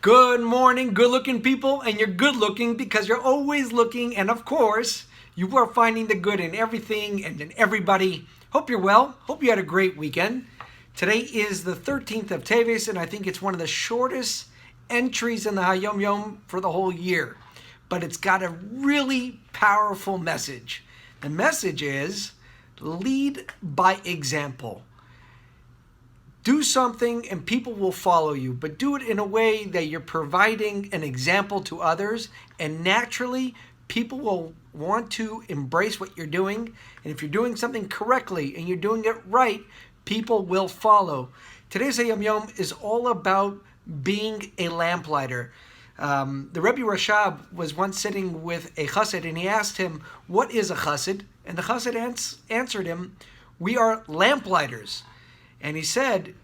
Good morning, good-looking people, and you're good-looking because you're always looking, and of course, you are finding the good in everything and in everybody. Hope you're well. Hope you had a great weekend. Today is the 13th of Teves, and I think it's one of the shortest entries in the Hayom Yom for the whole year. But it's got a really powerful message. The message is, lead by example. Do something and people will follow you, but do it in a way that you're providing an example to others, and naturally people will want to embrace what you're doing. And if you're doing something correctly and you're doing it right, people will follow. Today's Hayom Yom is all about being a lamplighter. The Rebbe Rashab was once sitting with a chassid, and he asked him, what is a chassid? And the chassid answered him, we are lamplighters. And he said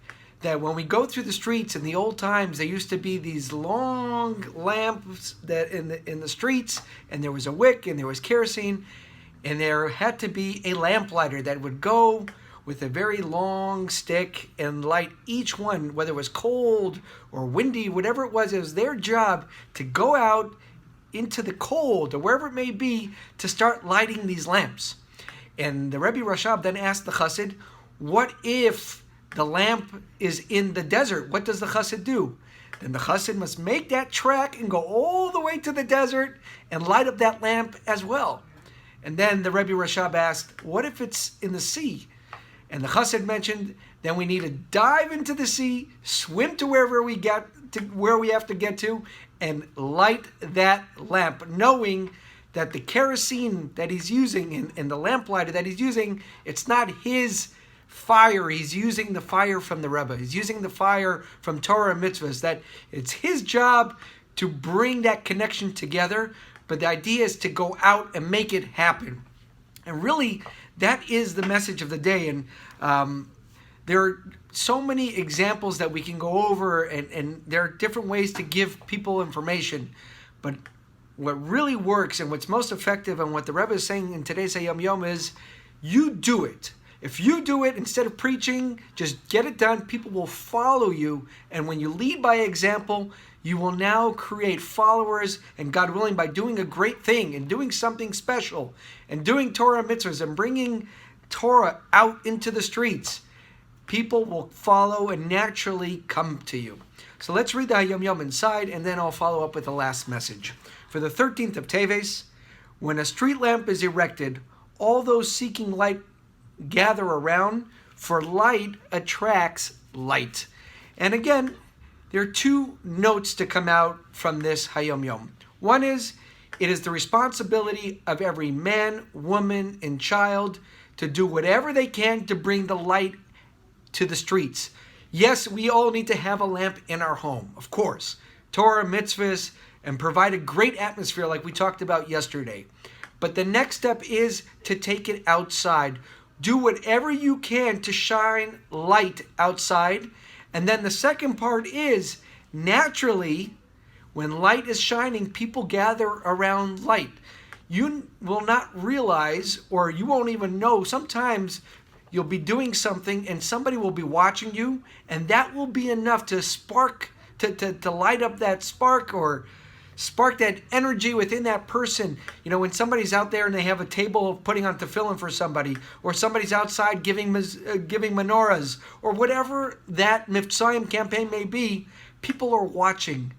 that when we go through the streets in the old times, there used to be these long lamps that in the streets, and there was a wick and there was kerosene, and there had to be a lamplighter that would go with a very long stick and light each one, whether it was cold or windy, whatever it was their job to go out into the cold or wherever it may be to start lighting these lamps. And the Rebbe Rashab then asked the chassid, what if the lamp is in the desert? What does the chassid do? Then the chassid must make that trek and go all the way to the desert and light up that lamp as well. And then the Rebbe Rashab asked, what if it's in the sea? And the chassid mentioned, then we need to dive into the sea, swim to wherever we get to, where we have to get to, and light that lamp, knowing that the kerosene that he's using and the lamplighter that he's using, it's not his fire. He's using the fire from the Rebbe. He's using the fire from Torah and mitzvahs, that it's his job to bring that connection together, but the idea is to go out and make it happen. And really, that is the message of the day. And there are so many examples that we can go over, and there are different ways to give people information. But what really works and what's most effective, and what the Rebbe is saying in today's Hayom Yom, is you do it. If you do it, instead of preaching, just get it done. People will follow you. And when you lead by example, you will now create followers. And God willing, by doing a great thing and doing something special and doing Torah mitzvahs and bringing Torah out into the streets, people will follow and naturally come to you. So let's read the Hayom Yom inside, and then I'll follow up with the last message. For the 13th of Teves, when a street lamp is erected, all those seeking light gather around, for light attracts light. And again, there are two notes to come out from this Hayom Yom. One is, it is the responsibility of every man, woman, and child to do whatever they can to bring the light to the streets. Yes, we all need to have a lamp in our home, of course. Torah, mitzvahs, and provide a great atmosphere like we talked about yesterday. But the next step is to take it outside. Do whatever you can to shine light outside. And then the second part is, naturally, when light is shining, people gather around light. You will not realize, or you won't even know, sometimes you'll be doing something and somebody will be watching you, and that will be enough to spark, to light up that spark, or spark that energy within that person. You know, when somebody's out there and they have a table putting on tefillin for somebody, or somebody's outside giving menorahs, or whatever that Mitzrayim campaign may be, people are watching.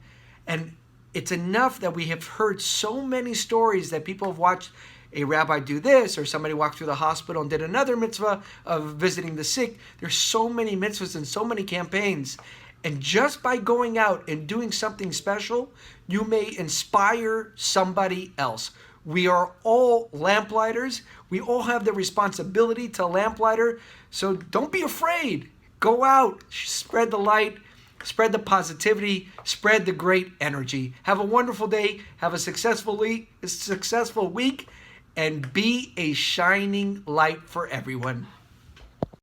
And it's enough that we have heard so many stories that people have watched a rabbi do this, or somebody walked through the hospital and did another mitzvah of visiting the sick. There's so many mitzvahs and so many campaigns. And just by going out and doing something special, you may inspire somebody else. We are all lamplighters. We all have the responsibility to lamplighter. So don't be afraid. Go out, spread the light, spread the positivity, spread the great energy. Have a wonderful day. Have a successful week, and be a shining light for everyone.